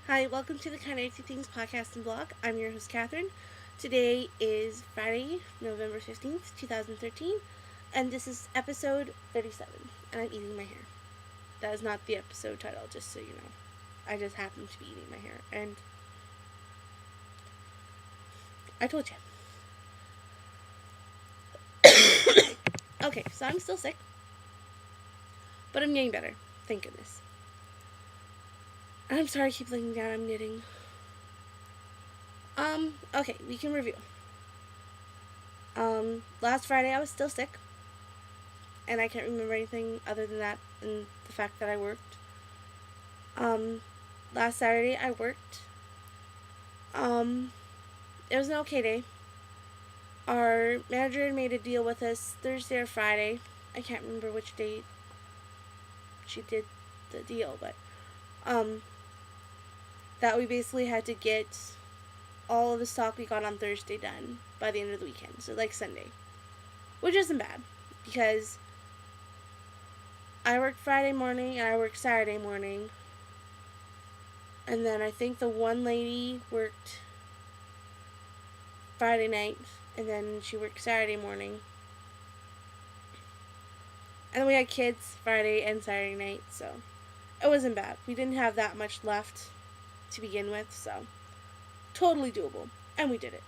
Hi, welcome to the Kind of Artsy Things podcast and blog. I'm your host, Catherine. Today is Friday, November 15th, 2013, and this is episode 37, and I'm eating my hair. That is not the episode title, just so you know. I just happen to be eating my hair, and I told you. Okay, so I'm still sick, but I'm getting better. Thank goodness. I'm sorry I keep looking down, I'm knitting. Okay, we can review. Last Friday I was still sick, and I can't remember anything other than that and the fact that I worked. Um, Last Saturday I worked. It was an okay day. Our manager made a deal with us Thursday or Friday. I can't remember which day she did the deal, but that we basically had to get all of the stock we got on Thursday done by the end of the weekend, so like Sunday, which isn't bad because I worked Friday morning and I worked Saturday morning, and then I think the one lady worked Friday night, and then she worked Saturday morning. And then we had kids Friday and Saturday night, so it wasn't bad. We didn't have that much left to begin with, so totally doable. And we did it.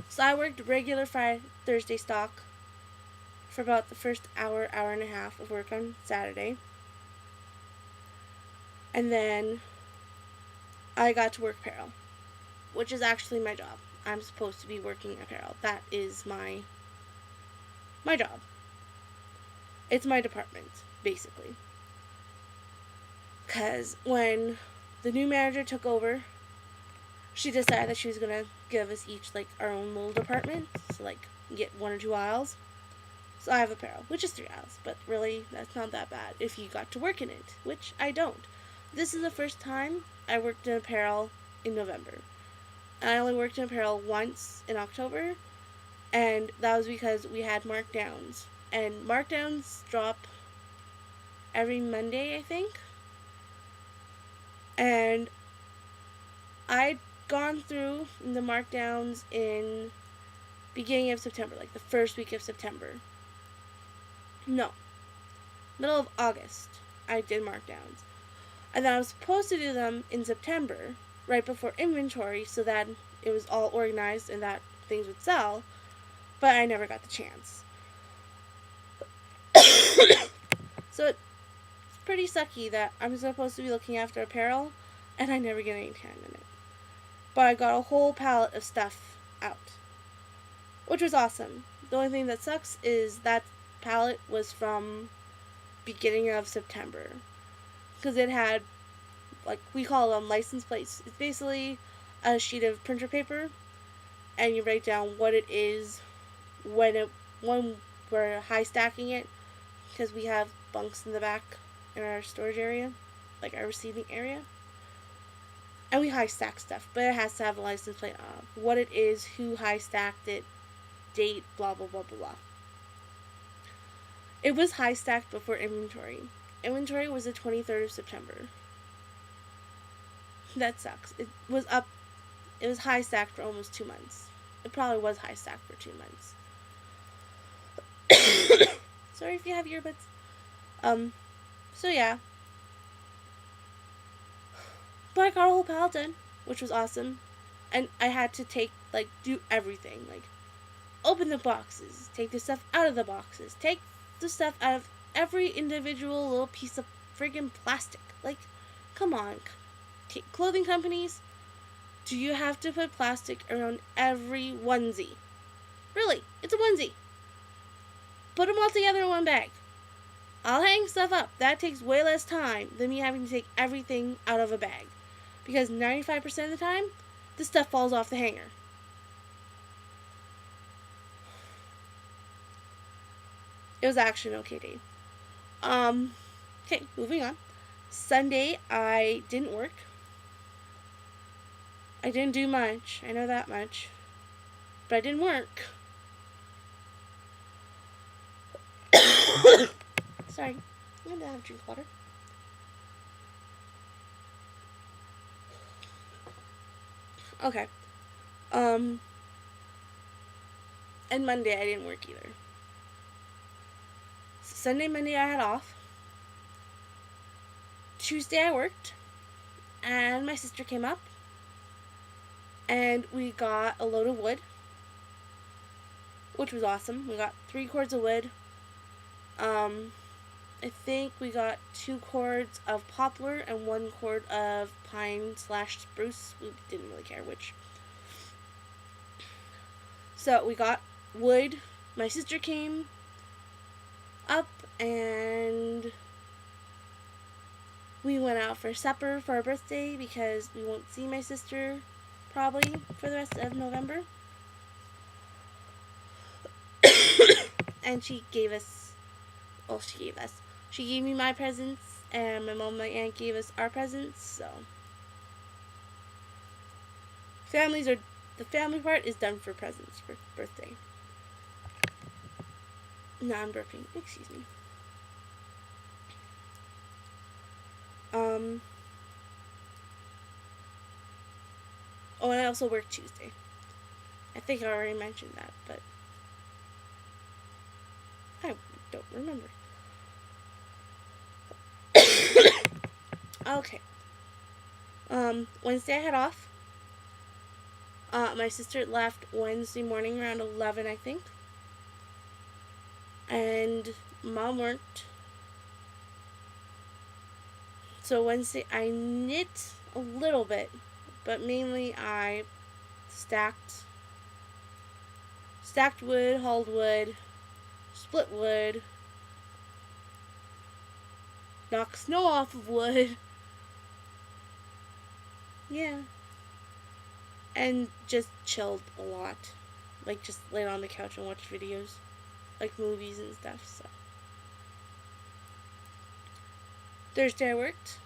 So I worked regular Friday, Thursday stock for about the first hour, hour and a half of work on Saturday. And then I got to work apparel, which is actually my job. I'm supposed to be working apparel. That is my job. It's my department, basically. Because when the new manager took over, she decided that she was going to give us each, like, our own little department. So, like, get 1 or 2 aisles. So I have apparel, which is 3 aisles. But really, that's not that bad if you got to work in it, which I don't. This is the first time I worked in apparel in November. And I only worked in apparel once in October, and that was because we had markdowns. And markdowns drop every Monday, I think. And I'd gone through the markdowns in beginning of September, like the first week of September. No, middle of August, I did markdowns. And then I was supposed to do them in September, right before inventory, so that it was all organized and that things would sell, but I never got the chance. So it's pretty sucky that I'm supposed to be looking after apparel, and I never get any time in it. But I got a whole pallet of stuff out, which was awesome. The only thing that sucks is that pallet was from beginning of September, because it had, like, we call them license plates. It's basically a sheet of printer paper, and you write down what it is when we're high stacking it, because we have bunks in the back in our storage area, like our receiving area. And we high stack stuff, but it has to have a license plate on what it is, who high stacked it, date, blah blah blah blah blah. It was high stacked before inventory. Inventory was the 23rd of September. That sucks. It was high stacked for almost 2 months. It probably was high stacked for 2 months. Sorry if you have earbuds. So yeah. But I got a whole pallet done, which was awesome. And I had to do everything. Like, open the boxes, take the stuff out of the boxes, take the stuff out of every individual little piece of friggin' plastic. Like, come on. Clothing companies, do you have to put plastic around every onesie? Really, it's a onesie. Put them all together in one bag. I'll hang stuff up. That takes way less time than me having to take everything out of a bag. Because 95% of the time, the stuff falls off the hanger. It was actually an okay day. Okay, moving on. Sunday, I didn't work. I didn't do much. I know that much. But I didn't work. Sorry. I'm gonna have a drink of water. Okay. Um, and Monday I didn't work either. Sunday, Monday I had off. Tuesday I worked, and my sister came up, and we got a load of wood, which was awesome. We got 3 cords of wood. I think we got 2 cords of poplar and 1 cord of pine/spruce. We didn't really care which. So we got wood. My sister came up and we went out for supper for our birthday because we won't see my sister probably for the rest of November. And she gave me my presents, and my mom and my aunt gave us our presents, so the family part is done for presents for birthday. Now I'm burping, excuse me. Oh, and I also work Tuesday. I think I already mentioned that, but I don't remember. Okay. Wednesday I had off. My sister left Wednesday morning around 11, I think. And Mom worked. So Wednesday I knit a little bit, but mainly I stacked wood, hauled wood, split wood, knocked snow off of wood. Yeah. And just chilled a lot. Like, just laid on the couch and watched videos. Like, movies and stuff, so. Thursday I worked.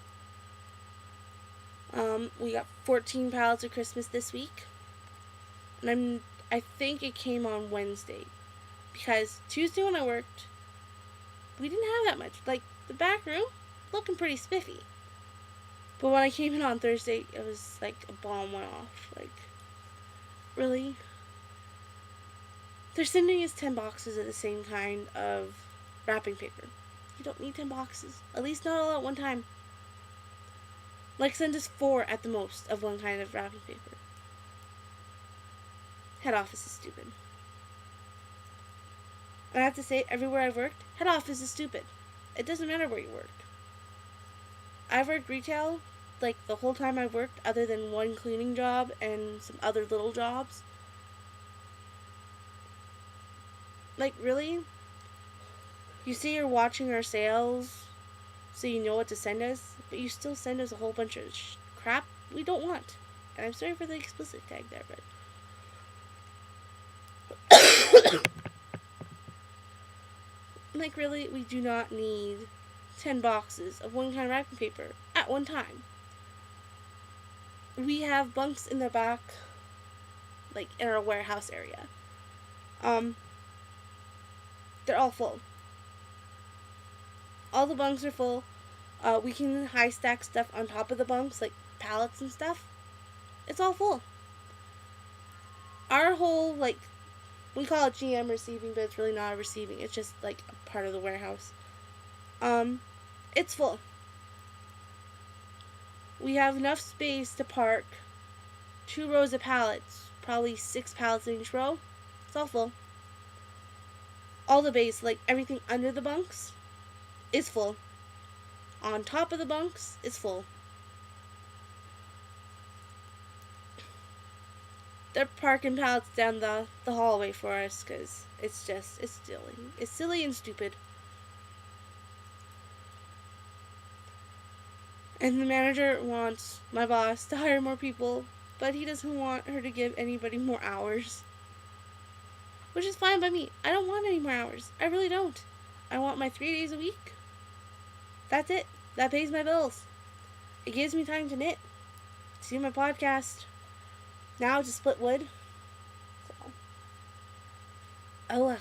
We got 14 pallets of Christmas this week. And I think it came on Wednesday. Because Tuesday when I worked, we didn't have that much. Like, the back room, looking pretty spiffy. But when I came in on Thursday, it was like a bomb went off. Like, really? They're sending us 10 boxes of the same kind of wrapping paper. You don't need 10 boxes. At least not all at one time. Like, send us 4 at the most of one kind of wrapping paper. Head office is stupid. And I have to say, everywhere I've worked, head office is stupid. It doesn't matter where you work. I've worked retail, like, the whole time I've worked, other than one cleaning job and some other little jobs. Like, really? You say you're watching our sales, so you know what to send us, but you still send us a whole bunch of crap we don't want. And I'm sorry for the explicit tag there, but... like, really, we do not need 10 boxes of one kind of wrapping paper at one time. We have bunks in the back, like, in our warehouse area. They're all full. All the bunks are full. We can high stack stuff on top of the bunks, like pallets and stuff. It's all full. Our whole, like, we call it GM receiving, but it's really not a receiving. It's just, like, a part of the warehouse. It's full. We have enough space to park 2 rows of pallets, probably 6 pallets in each row. It's all full. All the base, like everything under the bunks, is full. On top of the bunks, is full. They're parking pallets down the hallway for us because it's silly. It's silly and stupid. And the manager wants my boss to hire more people, but he doesn't want her to give anybody more hours. Which is fine by me. I don't want any more hours. I really don't. I want my 3 days a week. That's it. That pays my bills. It gives me time to knit, to do my podcast, now to split wood. So. Oh well.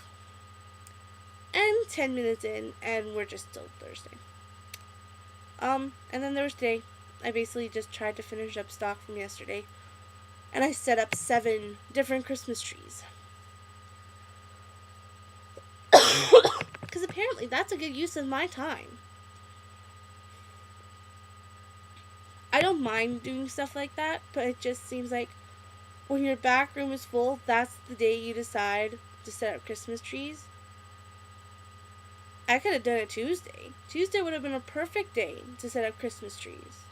And 10 minutes in, and we're just still Thursday. And then there was today. I basically just tried to finish up stock from yesterday. and I set up 7 different Christmas trees. Because apparently that's a good use of my time. I don't mind doing stuff like that, but it just seems like when your back room is full, that's the day you decide to set up Christmas trees. I could have done it Tuesday. Tuesday would have been a perfect day to set up Christmas trees.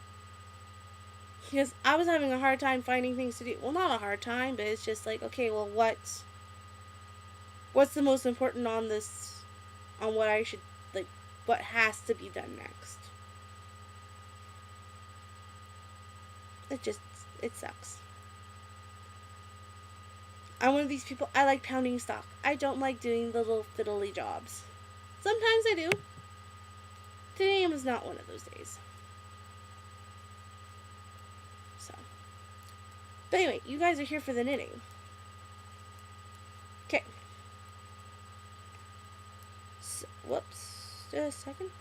Because I was having a hard time finding things to do. Well, not a hard time, but it's just like, okay, well, what's the most important on this, on what I should, like, what has to be done next. It sucks. I'm one of these people, I like pounding stock. I don't like doing the little fiddly jobs. Sometimes I do. Today was not one of those days. So. But anyway, you guys are here for the knitting. Okay. So, whoops. Just a second.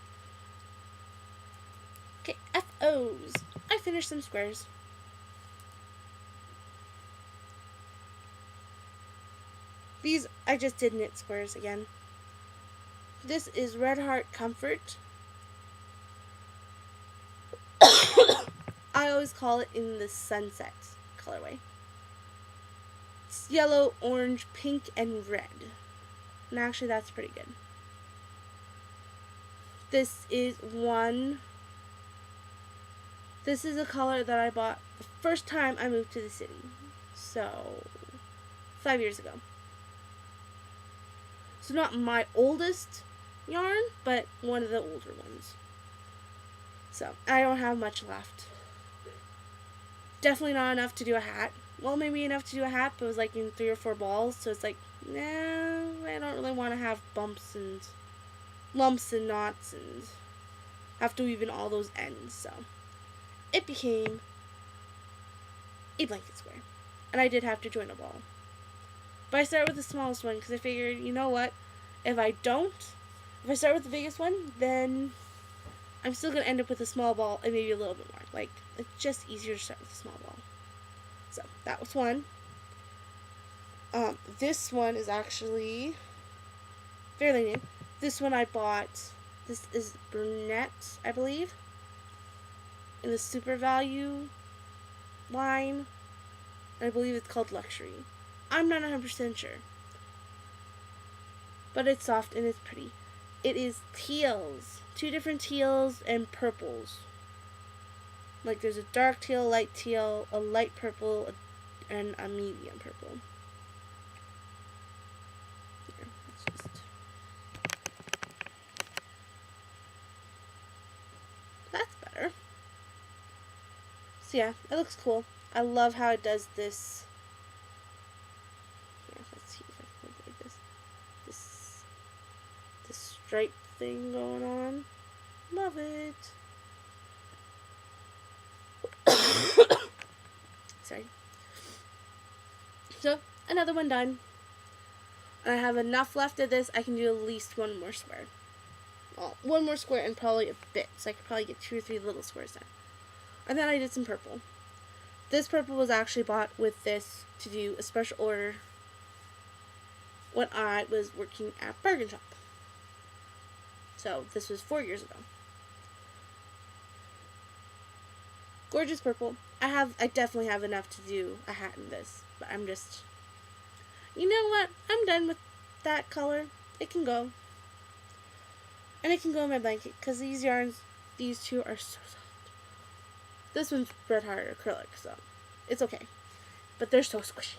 Okay, FOs. I finished some squares. These, I just did knit squares again. This is Red Heart Comfort. I always call it in the sunset colorway. It's yellow, orange, pink, and red. And actually that's pretty good. This is a color that I bought the first time I moved to the city. So, 5 years ago. So not my oldest yarn, but one of the older ones. So, I don't have much left. Definitely not enough to do a hat. Well, maybe enough to do a hat, but it was like in 3 or 4 balls, so it's like, nah, I don't really want to have bumps and lumps and knots and have to weave in all those ends, so it became a blanket square. And I did have to join a ball. But I started with the smallest one because I figured, you know what, if I start with the biggest one, then I'm still going to end up with a small ball and maybe a little bit more. Like, it's just easier to start with a small ball. So, that was one. This one is actually fairly new. This one I bought, this is brunette, I believe, in the Super Value line. I believe it's called Luxury. I'm not 100% sure. But it's soft and it's pretty. It is teals. 2 different teals and purples. Like there's a dark teal, light teal, a light purple, and a medium purple. Here, let's just... That's better. So yeah, it looks cool. I love how it does this. Here, let's see if I can make this. This stripe thing going on. Love it. Sorry. So, another one done. I have enough left of this. I can do at least one more square. Well, one more square and probably a bit. So I could probably get 2 or 3 little squares done. And then I did some purple. This purple was actually bought with this to do a special order when I was working at Bargain Shop. So, this was 4 years ago. Gorgeous purple. I definitely have enough to do a hat in this, but I'm just, you know what? I'm done with that color. It can go. And it can go in my blanket, because these yarns, these 2 are so soft. This one's Red Heart acrylic, so it's okay. But they're so squishy.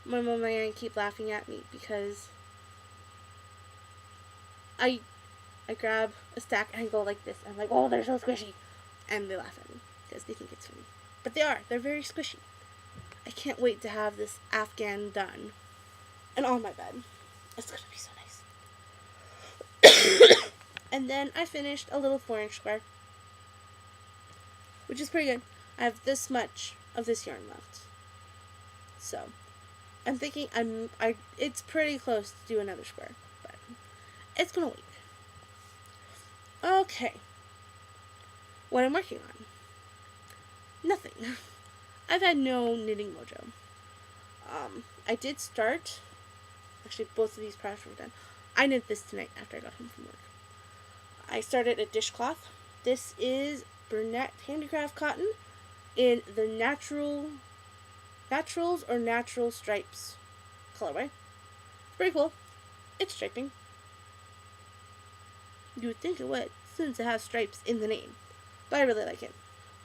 My mom and I keep laughing at me because I grab a stack and I go like this. I'm like, oh, they're so squishy. And they laugh at me because they think it's funny. But they are. They're very squishy. I can't wait to have this Afghan done and on my bed. It's going to be so nice. And then I finished a little 4-inch square, which is pretty good. I have this much of this yarn left. So, I'm thinking it's pretty close to do another square, but it's going to wait. Okay. What I'm working on. nothing. I've had no knitting mojo. I did start, actually both of these projects were done. I knit this tonight after I got home from work. I started a dishcloth. This is Burnett Handicraft Cotton in the Naturals or Natural Stripes colorway. Pretty cool. It's striping. You would think it would, since it has stripes in the name. But I really like it.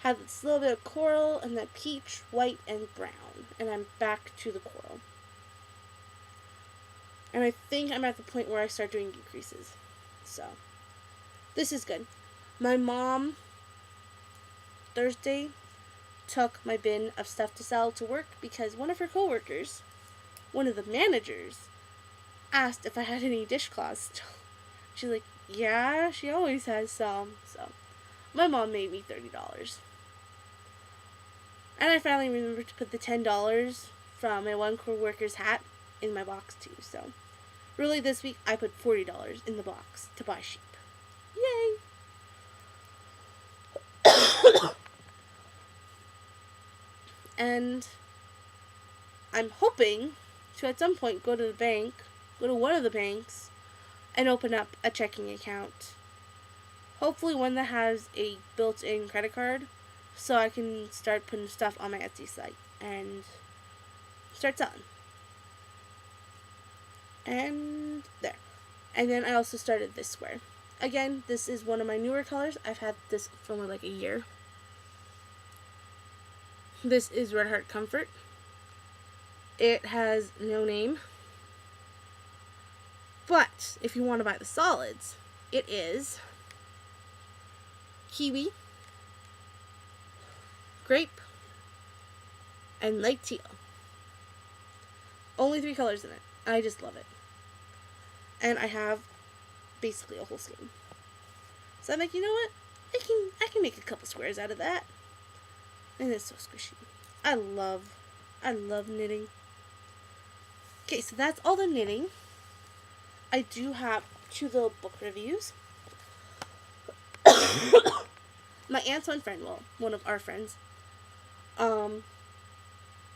Has this little bit of coral and then peach, white, and brown. And I'm back to the coral. And I think I'm at the point where I start doing decreases. So, this is good. My mom, Thursday, took my bin of stuff to sell to work because one of her coworkers, one of the managers, asked if I had any dishcloths still. She's like, yeah, she always has some. So, my mom made me $30. And I finally remembered to put the $10 from my one coworker's hat in my box too. So, really this week I put $40 in the box to buy sheep. Yay! And I'm hoping to at some point go to one of the banks, and open up a checking account. Hopefully one that has a built-in credit card, so I can start putting stuff on my Etsy site and start selling. And there. And then I also started this square. Again, this is one of my newer colors. I've had this for only like a year. This is Red Heart Comfort. It has no name. But if you want to buy the solids, it is kiwi, grape, and light teal. Only 3 colors in it. I just love it. And I have basically a whole skein. So I'm like, you know what? I can make a couple squares out of that. And it's so squishy. I love knitting. Okay, so that's all the knitting. I do have 2 little book reviews. My aunt's one friend, well, one of our friends,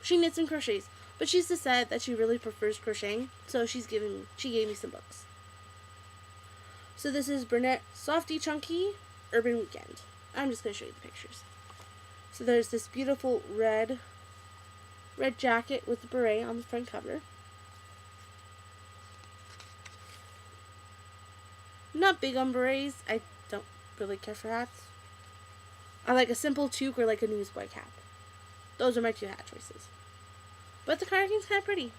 she knits and crochets, but she's decided that she really prefers crocheting, so she gave me some books. So this is Burnett Softy Chunky Urban Weekend. I'm just going to show you the pictures. So there's this beautiful red jacket with the beret on the front cover. Not big on berets. I don't really care for hats. I like a simple toque or like a newsboy cap. Those are my 2 hat choices. But the cardigan's kind of pretty.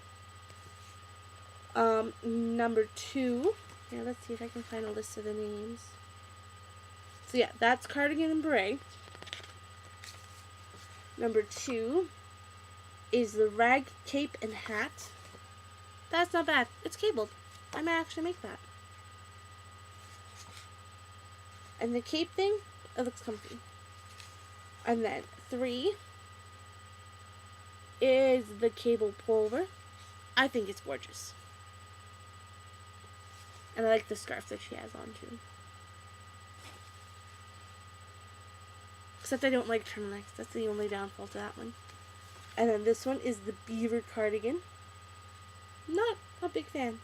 Number 2. Yeah, let's see if I can find a list of the names. So yeah, that's cardigan and beret. Number 2 is the rag cape and hat. That's not bad. It's cabled. I might actually make that. And the cape thing, it looks comfy. And then 3 is the cable pullover. I think it's gorgeous. And I like the scarf that she has on too. Except I don't like turtlenecks. That's the only downfall to that one. And then this one is the beaver cardigan. Not a big fan.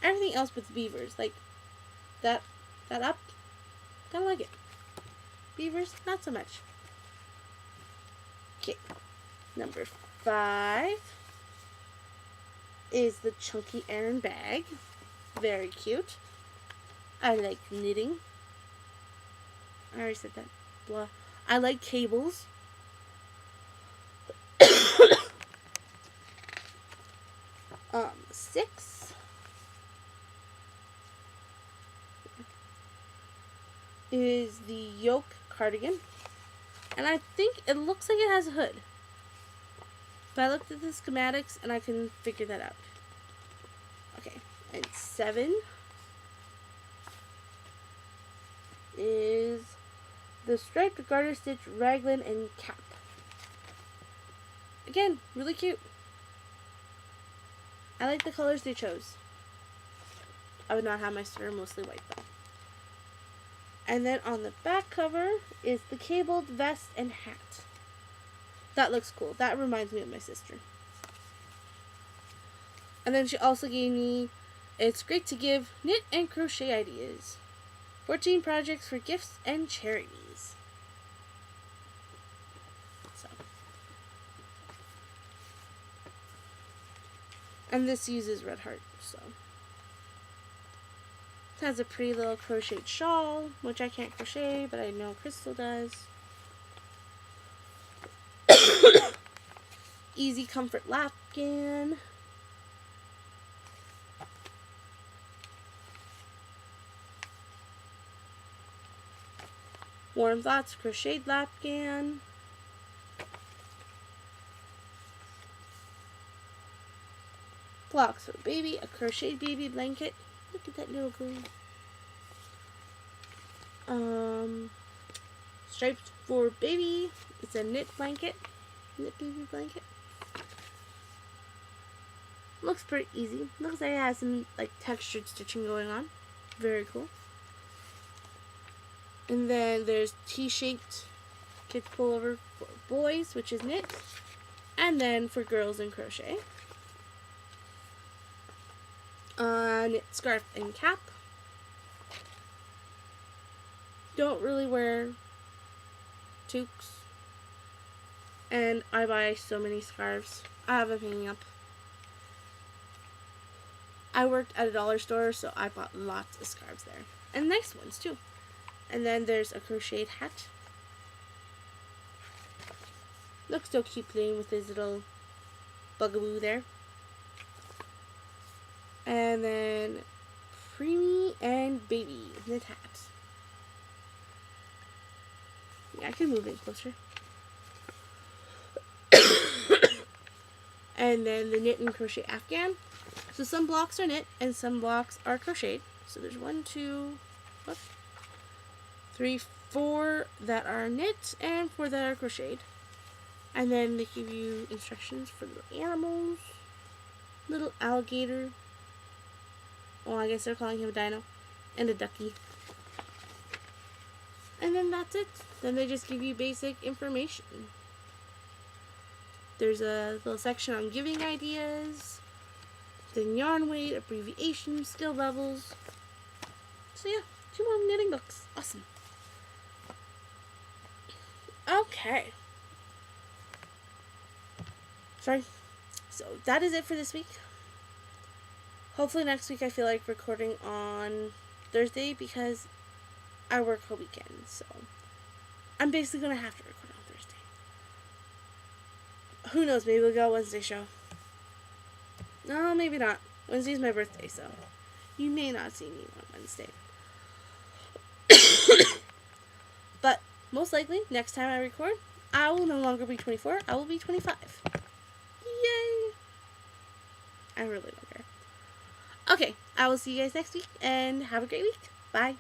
Everything else but the beavers, like that up, kind of like it. Beavers, not so much. Okay, number 5 is the chunky Aran bag. Very cute. I like knitting. I already said that. Blah. I like cables. 6 is the yoke cardigan, and I think it looks like it has a hood, but I looked at the schematics and I can figure that out. Okay, and 7 is the striped garter stitch raglan and cap. Again, really cute. I like the colors they chose. I would not have my sweater mostly white though. And then on the back cover is the cabled vest and hat. That looks cool. That reminds me of my sister. And then she also gave me, it's great to give knit and crochet ideas. 14 projects for gifts and charities. So. And this uses red heart, so. It has a pretty little crocheted shawl, which I can't crochet, but I know Crystal does. Easy Comfort Lapgan. Warm Thoughts Crocheted Lapgan. Blocks for Baby, a crocheted baby blanket. Look at that little girl. Stripes for Baby. It's a knit blanket. Knit baby blanket. Looks pretty easy. Looks like it has some like textured stitching going on. Very cool. And then there's T-shaped kids pullover for boys, which is knit. And then for girls in crochet. Knit scarf and cap. Don't really wear toques. And I buy so many scarves. I have them hanging up. I worked at a dollar store, so I bought lots of scarves there. And nice ones, too. And then there's a crocheted hat. Looks so cute playing with his little bugaboo there. And then Preemie and Baby knit hat. Yeah, I can move it closer. And then the knit and crochet afghan. So some blocks are knit and some blocks are crocheted. So there's 1, 2, 3, 4 that are knit and 4 that are crocheted. And then they give you instructions for little animals, little alligator. Oh, I guess they're calling him a dino, and a ducky. And then that's it. Then they just give you basic information. There's a little section on giving ideas, then yarn weight, abbreviations, skill levels. So yeah, 2 more knitting books. Awesome. Okay. Sorry. So that is it for this week. Hopefully next week I feel like recording on Thursday because I work whole weekend. So I'm basically going to have to record on Thursday. Who knows, maybe we'll go Wednesday show. No, maybe not. Wednesday's my birthday, so you may not see me on Wednesday. But most likely, next time I record, I will no longer be 24. I will be 25. Yay! I really don't care. Okay, I will see you guys next week, and have a great week. Bye.